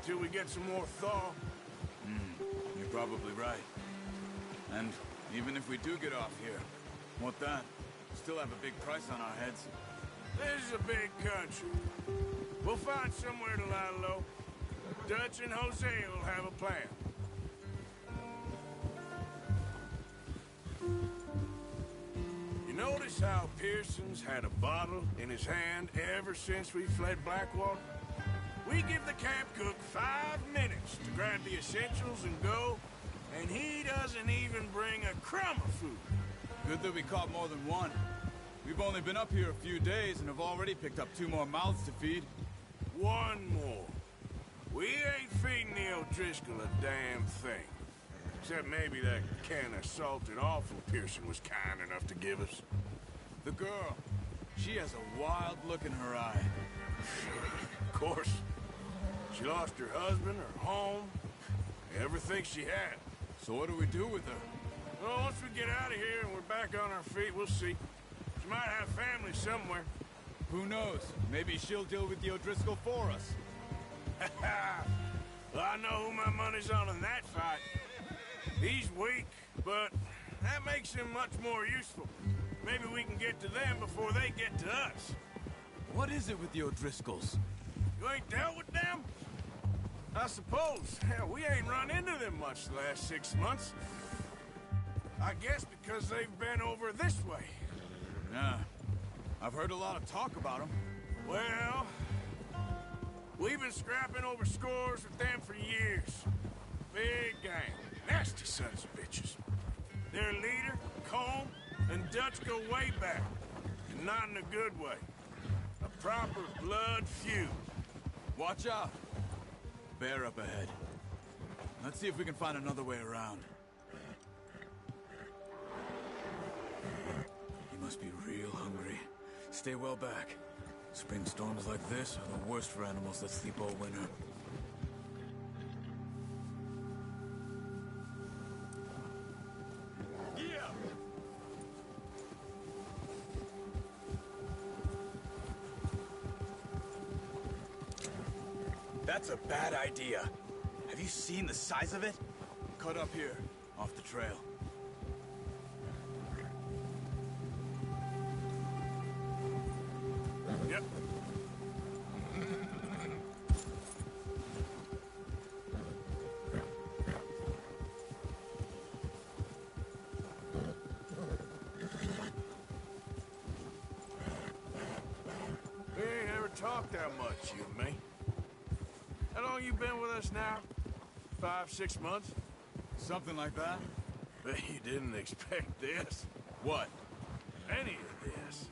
till we get some more thaw. You're probably right. And even if we do get off here, what then? Still have a big price on our heads. This is a big country. We'll find somewhere to lie low. Dutch and Jose will have a plan. You notice how Pearson's had a bottle in his hand ever since we fled Blackwater? We give the camp cook 5 minutes to grab the essentials and go, and he doesn't even bring a crumb of food. Good that we caught more than one. We've only been up here a few days and have already picked up 2 more mouths to feed. 1 more. We ain't feeding the O'Driscoll a damn thing. Except maybe that can of salted offal Pearson was kind enough to give us. The girl, she has a wild look in her eye. Of course. She lost her husband, her home, everything she had. So what do we do with her? Well, once we get out of here and we're back on our feet, we'll see. She might have family somewhere. Who knows? Maybe she'll deal with the O'Driscoll for us. Well, I know who my money's on in that fight. He's weak, but that makes him much more useful. Maybe we can get to them before they get to us. What is it with the O'Driscolls? You ain't dealt with them? I suppose. Hell, we ain't run into them much the last 6 months. I guess because they've been over this way. Yeah. I've heard a lot of talk about them. Well, we've been scrapping over scores with them for years. Big gang. Nasty sons of bitches. Their leader, Colm, and Dutch go way back. And not in a good way. A proper blood feud. Watch out. Bear up ahead. Let's see if we can find another way around. He must be real hungry. Stay well back. Spring storms like this are the worst for animals that sleep all winter. That's a bad idea. Have you seen the size of it? Cut up here, off the trail. Yep. We ain't ever talked that much, you and me. How long you been with us now? 5, 6 months? Something like that? Bet you didn't expect this. What? Any of this.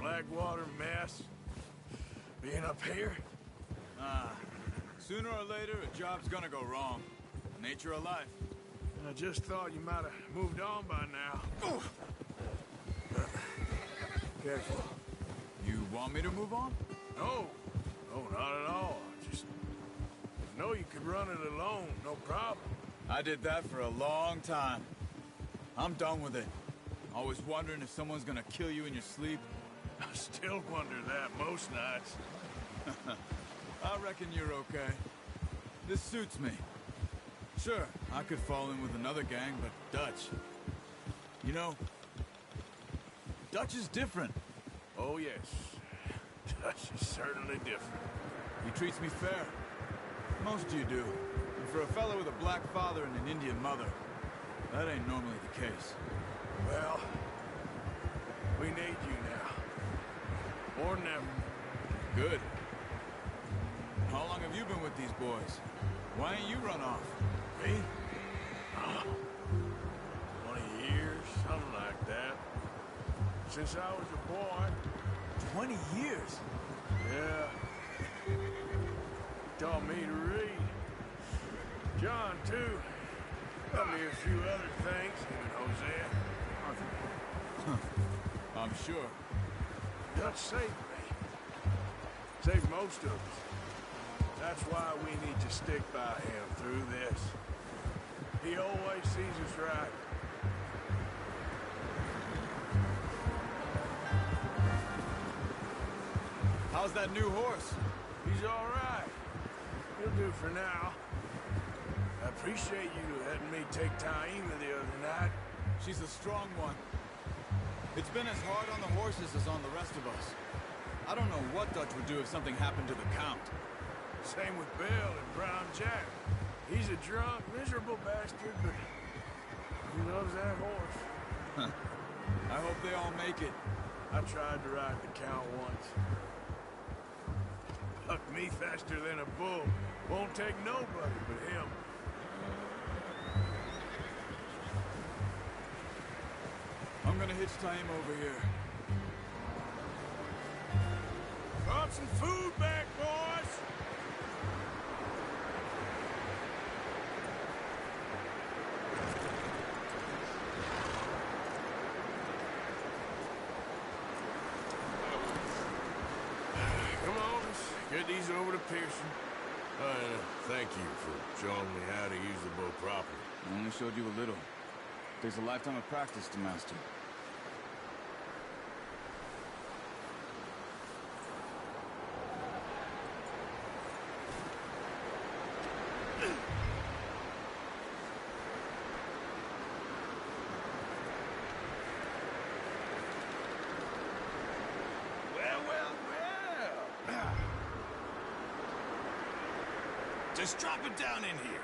Blackwater mess. Being up here. Sooner or later, a job's gonna go wrong. Nature of life. I just thought you might have moved on by now. Careful. You want me to move on? No. No, not at all. Just know you could run it alone, no problem. I did that for a long time. I'm done with it. Always wondering if someone's gonna kill you in your sleep. I still wonder that most nights. I reckon you're okay. This suits me. Sure, I could fall in with another gang, but Dutch... You know, Dutch is different. Oh, yes. Dutch is certainly different. He treats me fair. Most of you do. And for a fellow with a black father and an Indian mother, that ain't normally the case. Well, we need you now. More than ever. Good. How long have you been with these boys? Why ain't you run off? Me? 20 years, something like that. Since I was a boy. 20 years? Yeah. He taught me to read. John, too. Taught me a few other things, him and Hosea. I'm sure. Dutch saved me. Saved most of us. That's why we need to stick by him through this. He always sees us right. How's that new horse? He's all right. do for now. I appreciate you letting me take Taima the other night. She's a strong one. It's been as hard on the horses as on the rest of us. I don't know what Dutch would do if something happened to the Count. Same with Bill and Brown Jack. He's a drunk, miserable bastard, but he loves that horse. I hope they all make it. I tried to ride the Count once. Bucked me faster than a bull. Won't take nobody but him. I'm gonna hitch Taima over here. Brought some food back, boys! Come on, let's get these over to Pearson. Thank you for showing me how to use the bow properly. I only showed you a little. Takes a lifetime of practice to master. Well. Just drop it down in here.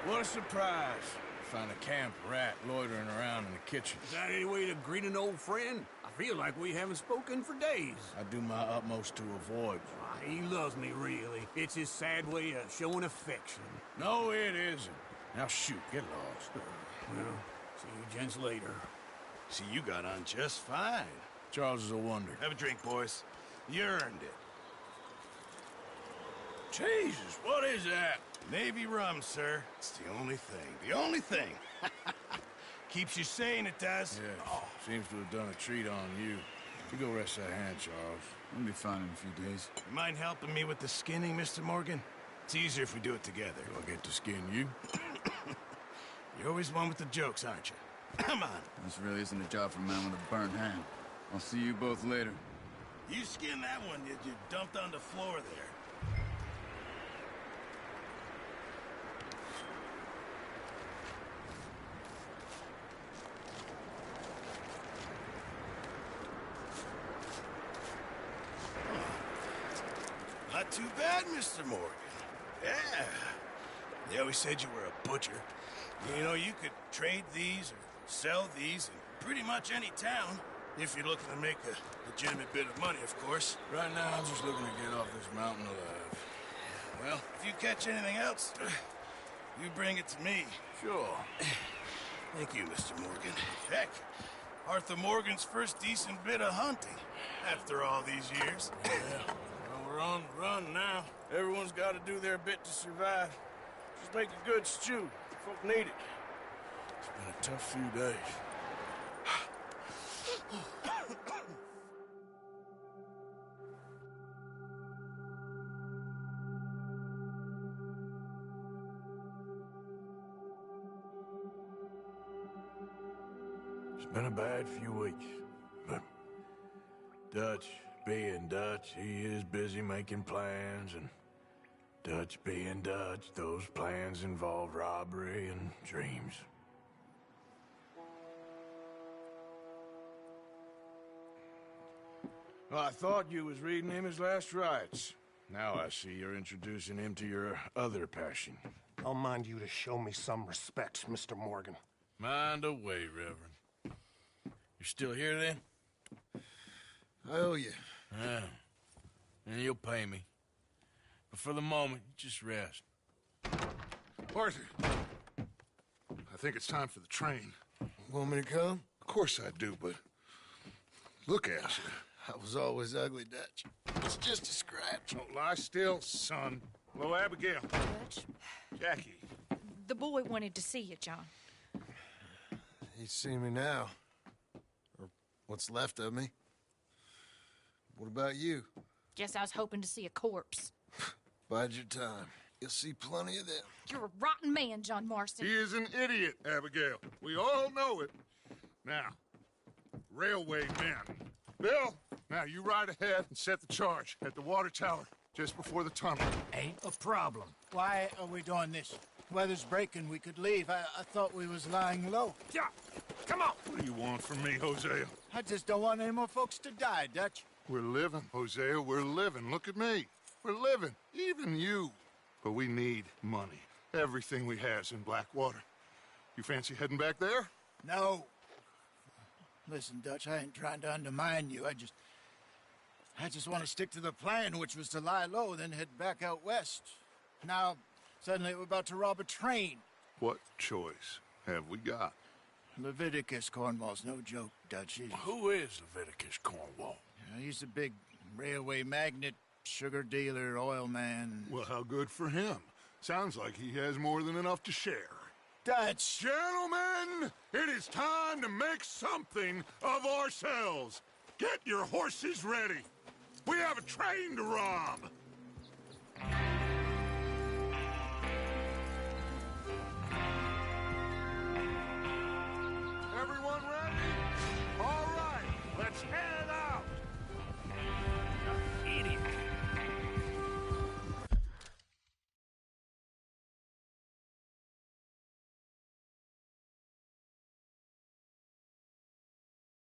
What a surprise. Find a camp rat loitering around in the kitchen. Is that any way to greet an old friend? I feel like we haven't spoken for days. I do my utmost to avoid. He loves me, really. It's his sad way of showing affection. No, it isn't. Now shoot, get lost. Well, see you gents later. See, you got on just fine. Charles is a wonder. Have a drink, boys. You earned it. Jesus, what is that? Navy rum, sir. It's the only thing. The only thing. Keeps you sane, it does. Yeah, seems to have done a treat on you. You go rest that hand, Charles. I'll be fine in a few days. You mind helping me with the skinning, Mr. Morgan? It's easier if we do it together. Do I get to skin you? You're always one with the jokes, aren't you? Come on. This really isn't a job for a man with a burnt hand. I'll see you both later. You skinned that one you dumped on the floor there. Not too bad, Mr. Morgan. Yeah. They always said you were a butcher. You know, you could trade these or sell these in pretty much any town. If you're looking to make a legitimate bit of money, of course. Right now, I'm just looking to get off this mountain alive. Well, if you catch anything else, you bring it to me. Sure. Thank you, Mr. Morgan. Heck, Arthur Morgan's first decent bit of hunting after all these years. Yeah. Well, we're on the run now. Everyone's got to do their bit to survive. Just make a good stew. Folk need it. It's been a tough few days. It's been a bad few weeks, but Dutch being Dutch, he is busy making plans, and Dutch being Dutch, those plans involve robbery and dreams. Well, I thought you was reading him his last rites. Now I see you're introducing him to your other passion. I'll mind you to show me some respect, Mr. Morgan. Mind away, Reverend. You're still here, then? I owe you. Yeah. And you'll pay me. But for the moment, just rest. Arthur, I think it's time for the train. Want me to come? Of course I do, but look at you. I was always ugly, Dutch. It's just a scratch. Don't lie still, son. Hello, Abigail. Dutch, Jackie. the boy wanted to see you, John. He's seen me now. Or what's left of me. What about you? Guess I was hoping to see a corpse. Bide your time. You'll see plenty of them. You're a rotten man, John Marston. He is an idiot, Abigail. We all know it. Now, railway men. Bill, now you ride ahead and set the charge at the water tower. just before the tunnel. Ain't a problem. Why are we doing this? Weather's breaking, we could leave. I thought we was lying low. Yeah, come on. What do you want from me, Hosea? I just don't want any more folks to die, Dutch. We're living, Hosea, we're living. Look at me. We're living, even you. But we need money. Everything we has in Blackwater. You fancy heading back there? No. Listen, Dutch, I ain't trying to undermine you. I just want to stick to the plan, which was to lie low, then head back out west. Now, suddenly we're about to rob a train. What choice have we got? Leviticus Cornwall's no joke, Dutch. Who is Leviticus Cornwall? He's a big railway magnate, sugar dealer, oil man. Well, how good for him. Sounds like he has more than enough to share. Dutch! Gentlemen, it is time to make something of ourselves. Get your horses ready. We have a train to rob.